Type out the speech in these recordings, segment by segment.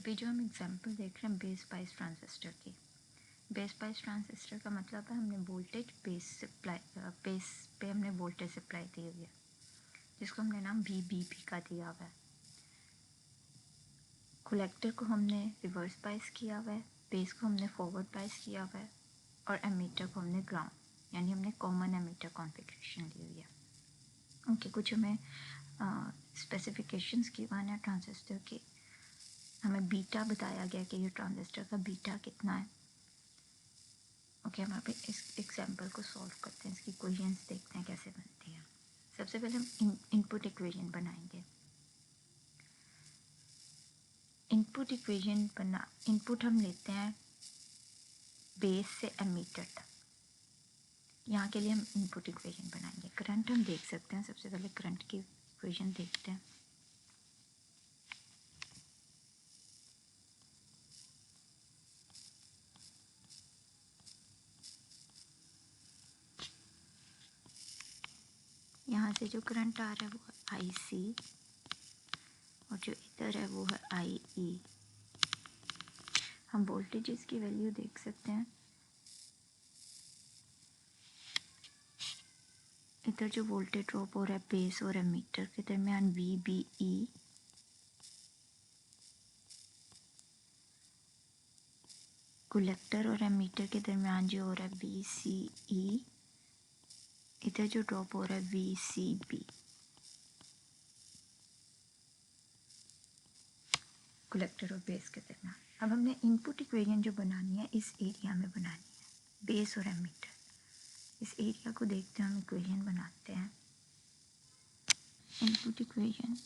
अभी जो हम एग्जांपल देख रहे हैं बेस बायस ट्रांजिस्टर की, बेस बायस ट्रांजिस्टर का मतलब है हमने वोल्टेज बेस पे हमने वोल्टेज सप्लाई दी हुई है, जिसको हमने नाम VBB का दिया हुआ है। कलेक्टर को हमने रिवर्स बायस किया हुआ है, बेस को हमने फॉरवर्ड बायस किया हुआ है और एमीटर को हमने ग्राउंड, यानी हमने कॉमन एमीटर कॉन्फ़िगरेशन ली हुई है। उनके कुछ हमें स्पेसिफिकेशंस की हुआ है ट्रांजिस्टर की। हमें बीटा बताया गया कि ये ट्रांजिस्टर का बीटा कितना है। ओके, हम अभी इस एग्जांपल को सॉल्व करते हैं, इसकी इक्वेशंस देखते हैं कैसे बनती है। सबसे पहले हम इनपुट इक्वेशन बनाएंगे। इनपुट हम लेते हैं बेस से एमीटर तक। यहाँ के लिए हम इनपुट इक्वेशन बनाएंगे। करंट हम देख सकते हैं, सबसे पहले करंट की इक्वेशन देखते हैं। यहाँ से जो करंट आ रहा है वो है IC और जो इधर है वो है IE। हम वोल्टेजेस की वैल्यू देख सकते हैं। इधर जो वोल्टेज ड्रॉप हो रहा है बेस और एमीटर के दरमियान VBE, कलेक्टर और एमीटर के दरमियान जो हो रहा है VCE, इधर जो ड्रॉप हो रहा है VCB। कलेक्टर और बेस के दरमियान। अब हमने इनपुट इक्वेशन जो बनानी है इस एरिया में बनानी है, बेस और एमीटर। इस एरिया को देखते हैं, हम इक्वेशन बनाते हैं। इनपुट इक्वेशन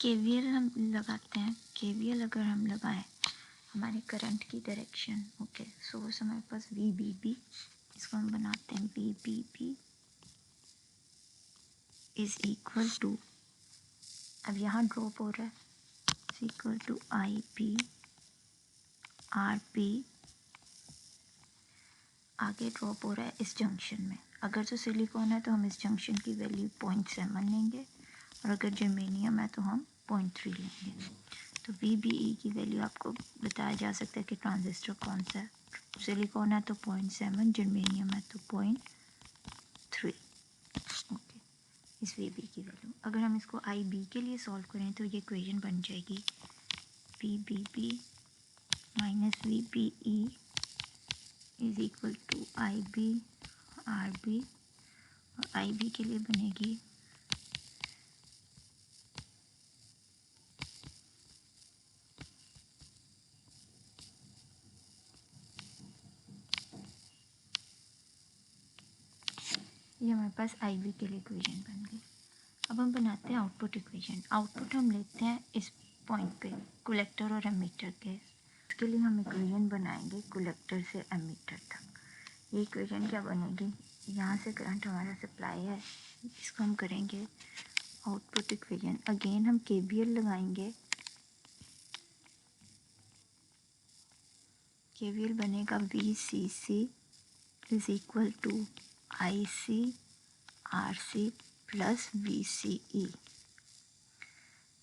KVL हम लगाते हैं। KVL अगर हम लगाएं हमारे करंट की डायरेक्शन, ओके, सोर्स हमारे पास VBB, इसको हम बनाते हैं VBB इज इक्वल टू, अब यहाँ ड्रॉप हो रहा है, is equal to IB RB, आगे ड्रॉप हो रहा है इस जंक्शन में। अगर तो सिलिकॉन है तो हम इस जंक्शन की वैल्यू 0.7 लेंगे और अगर जर्मेनियम है तो हम 0.3 लेंगे। तो VBE की वैल्यू आपको बताया जा सकता है कि ट्रांजिस्टर कौन सा है। सिलिकॉन है तो 0.7, जर्मेनियम है तो 0.3। ओके, इस VB की वैल्यू अगर हम इसको IB के लिए सॉल्व करें तो ये इक्वेशन बन जाएगी VBB minus VBE is equal to IB RB, और IB के लिए बनेगी ये हमारे पास IB के लिए इक्वेशन बन गई। अब हम बनाते हैं आउटपुट इक्वेशन। आउटपुट हम लेते हैं इस पॉइंट पे, कलेक्टर और एमीटर के। इसके लिए हम इक्वेशन बनाएंगे कलेक्टर से एमीटर तक। ये इक्वेशन क्या बनेगी, यहाँ से करंट हमारा सप्लाई है, इसको हम करेंगे आउटपुट इक्वेशन। अगेन हम KVL लगाएंगे। KVL बनेगा VCC is equal to IC RC plus VCE।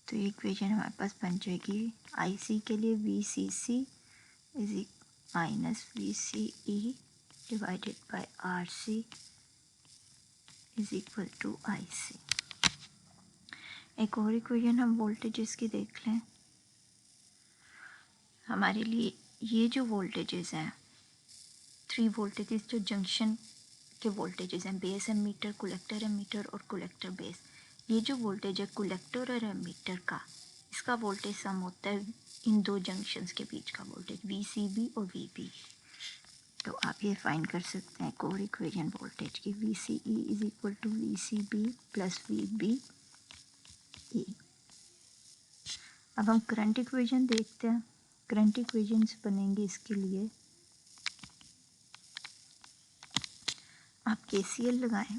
तो ये इक्वेशन हमारे पास बन जाएगी। IC के लिए VCC इज minus VCE divided by RC is equal to IC। एक और इक्वेशन हम वोल्टेजेस की देख लें। हमारे लिए ये जो वोल्टेजेस हैं, 3 वोल्टेजेस जो जंक्शन के वोल्टेजेस हैं, बेस एमीटर, कलेक्टर एमीटर और कलेक्टर बेस। ये जो वोल्टेज है कलेक्टर और एमीटर का, इसका वोल्टेज सम होता है इन दो जंक्शंस के बीच का वोल्टेज VCB और VB। तो आप ये फाइंड कर सकते हैं कोर इक्वेशन वोल्टेज की, VCE is equal to VCB plus VBE। अब हम करंट इक्वेशन देखते हैं। करंट इक्वेशंस बनेंगे इसके लिए, आप KCL लगाएं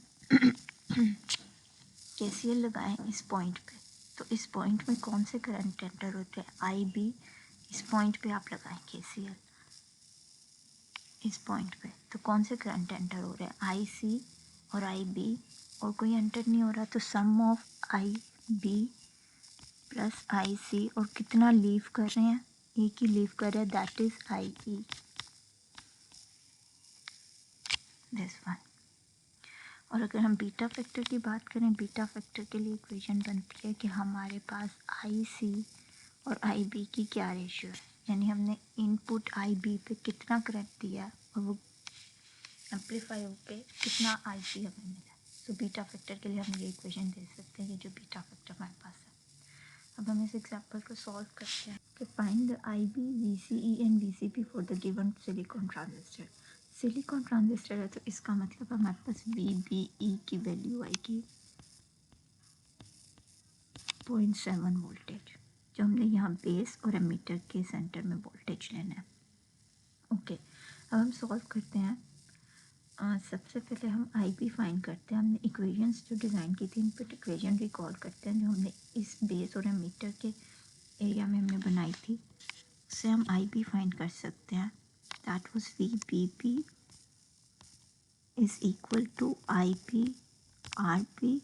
KCL लगाएं इस पॉइंट पे। तो इस पॉइंट में कौन से करंट एंटर होते हैं, IB। इस पॉइंट पे आप लगाएं KCL। इस पॉइंट पे, तो कौन से करंट एंटर हो रहे हैं, आई सी और आई बी, और कोई एंटर नहीं हो रहा, तो सम ऑफ आई बी प्लस आई सी, और कितना लीव कर रहे हैं, एक ही लीव कर रहे हैं, that is I E, this one. और अगर हम बीटा फैक्टर की बात करें, बीटा फैक्टर के लिए इक्वेशन बनती है कि हमारे पास आई सी और आई बी की क्या रेशियो है, यानी हमने इनपुट आई बी पे कितना करंट दिया है और वो एम्पलीफाई होके कितना आई सी हमें मिला। सो बीटा फैक्टर के लिए हम ये इक्वेशन दे सकते हैं, ये जो बीटा फैक्टर हमारे पास है। अब हम इस एग्जांपल को सॉल्व करते हैं कि find the I B, V C E and V C P for the given silicon transistor. Silicon transistor है तो इसका मतलब हमारे पास वी बी ई की वैल्यू आएगी 0.7 वोल्टेज, जो हमने यहाँ बेस और एमीटर के सेंटर में वोल्टेज लेना है। ओके, अब हम सॉल्व करते हैं। सबसे पहले हम आई बी फाइंड करते हैं। हमने इक्वेशंस जो डिज़ाइन की थी, इनपुट इक्वेशन रिकॉल करते हैं जो हमने इस बेस और एमीटर के एरिया में हमने बनाई थी, उससे हम आई बी फाइंड कर सकते हैं। That was V B P is equal to I P R P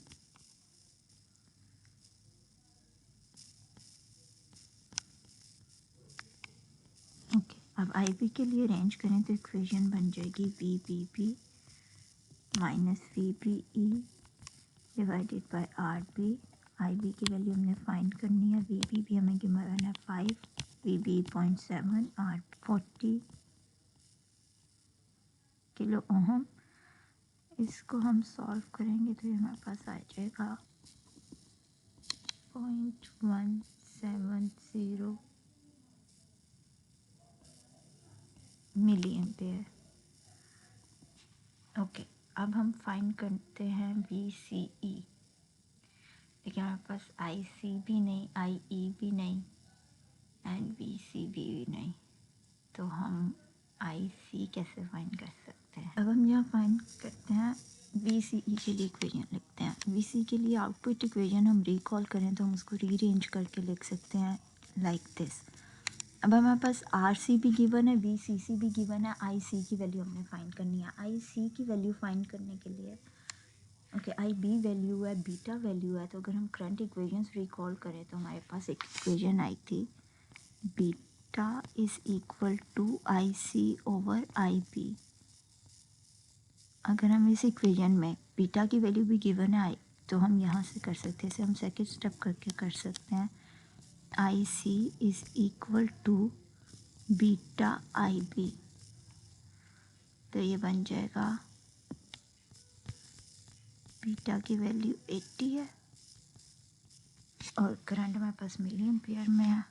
okay. अब आई बी के लिए अरेंज करें तो इक्वेशन बन जाएगी V B P minus V B E divided by R B. I B की वैल्यू हमने find करनी है, वी बी भी हमें गिवन है 5, V B 0.7, R 40 kilo ohm. इसको हम सॉल्व करेंगे तो ये हमारे पास आ जाएगा 0.170 मिली एम्पेयर। ओके, अब हम फाइंड करते हैं वी सी ई। देखिए हमारे पास आई सी भी नहीं, आई ई भी नहीं एंड वी सी भी नहीं, तो हम आई सी कैसे फाइंड कर सकते हैं। अब हम यहाँ फाइंड करते हैं वी सी ई के लिए इक्वेशन लिखते हैं। वी सी के लिए आउटपुट इक्वेशन हम रिकॉल करें तो हम उसको रीअरेंज करके लिख सकते हैं लाइक दिस। अब हमारे पास आर सी भी गिवन है, वी सी सी भी गिवन है, आई सी की वैल्यू हमने फाइंड करनी है। आई सी की वैल्यू फाइंड करने के लिए ओके, आई बी वैल्यू है, बीटा वैल्यू है, तो अगर हम करंट इक्वेशंस रिकॉल करें तो हमारे पास एक इक्वेशन आई थी, beta is equal to I C over I B. अगर हम इस इक्वेशन में बीटा की वैल्यू भी गिवन है तो हम यहाँ से कर सकते हैं, इसे हम सेकेंड स्टेप करके कर सकते हैं। I C is equal to beta I B, तो ये बन जाएगा बीटा की वैल्यू 80 है और करंट हमारे पास मिली एम्पेयर में है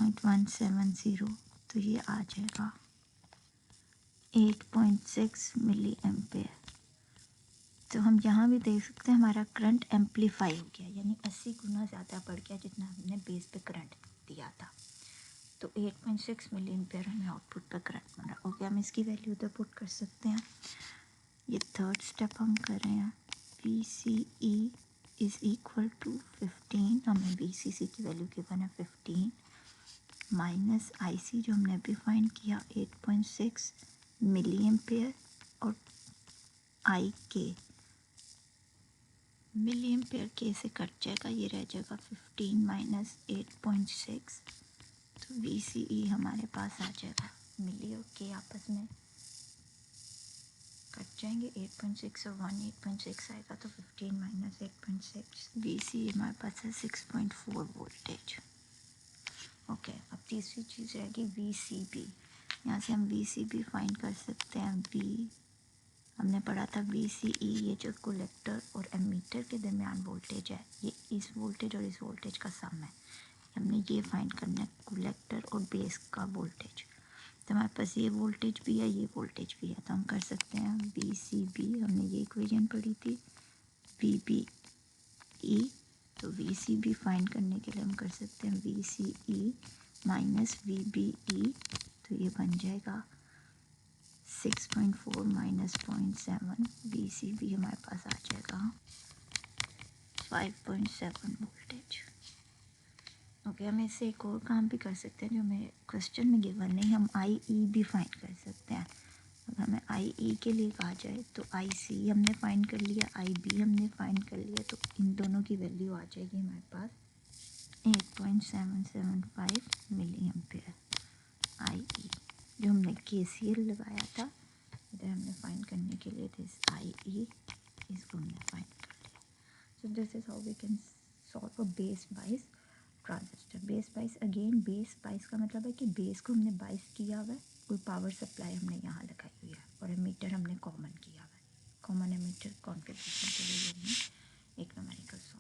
0.170, तो ये आ जाएगा 8.6 मिली एम्पेयर। तो हम यहाँ भी देख सकते हैं हमारा करंट एम्पलीफाई हो गया, यानी 80 गुना ज़्यादा बढ़ गया जितना हमने बेस पे करंट दिया था। तो 8.6 मिली एम्पेयर हमें आउटपुट पे करंट मिल रहा। ओके, हम इसकी वैल्यू उधर पुट कर सकते हैं। ये थर्ड स्टेप हम कर रहे हैं। V C E is equal to 15, हमें वी सी सी की वैल्यू गिवन है 15, माइनस आई सी जो हमने अभी फाइंड किया 8.6 मिली एम्पेयर, और आई के मिली एम्पेयर के से कट जाएगा, ये रह जाएगा 15 माइनस 8.6, तो वी सी ई हमारे पास आ जाएगा। मिली और के आपस में कट जाएंगे, 8.6 और 1 8.6 आएगा, तो 15 माइनस 8.6, वी सी हमारे पास है 6.4 वोल्टेज। ओके, अब तीसरी चीज़ रहेगी वी सी बी। यहाँ से हम वी सी बी फाइंड कर सकते हैं। वी हमने पढ़ा था वी सी ई, ये जो कलेक्टर और एमीटर के दरमियान वोल्टेज है, ये इस वोल्टेज और इस वोल्टेज का सम है। हमने ये फाइंड करना है कलेक्टर और बेस का वोल्टेज। तो हमारे पास ये वोल्टेज भी है, ये वोल्टेज भी है, तो हम कर सकते हैं वी सी बी। हमने ये इक्वेशन पढ़ी थी वी बी ई, तो वी सी बी फाइंड करने के लिए हम कर सकते हैं V C E minus V B E, तो ये बन जाएगा 6.4 माइनस 0.7, वी सी बी हमारे पास आ जाएगा 5.7 वोल्टेज। ओके, हम इससे एक और काम भी कर सकते हैं जो हमें क्वेश्चन में गिवन नहीं, हम आई ई भी फाइंड कर सकते हैं। अगर हमें आई ई के लिए कहा जाए तो आई सी हमने फाइंड कर लिया, आई बी हमने फाइंड कर लिया, तो इन दोनों की वैल्यू आ जाएगी हमारे पास 8.775 मिली एम्पेयर। आई ई जो हमने के सी एल लगाया था इधर हमने फाइंड करने के लिए, दिस आई ई इसको हमने फाइंड कर लिया। So this is how we can solve a base bias transistor. Base bias, again base bias का मतलब है कि बेस को हमने बाइस किया हुआ है, कोई पावर सप्लाई हमने यहाँ लगाई हुई है और एमीटर हमने कॉमन किया हुआ है। कॉमन एमीटर कॉन्फ़िगरेशन के लिए हमने एक न्यूमेरिकल सॉल्व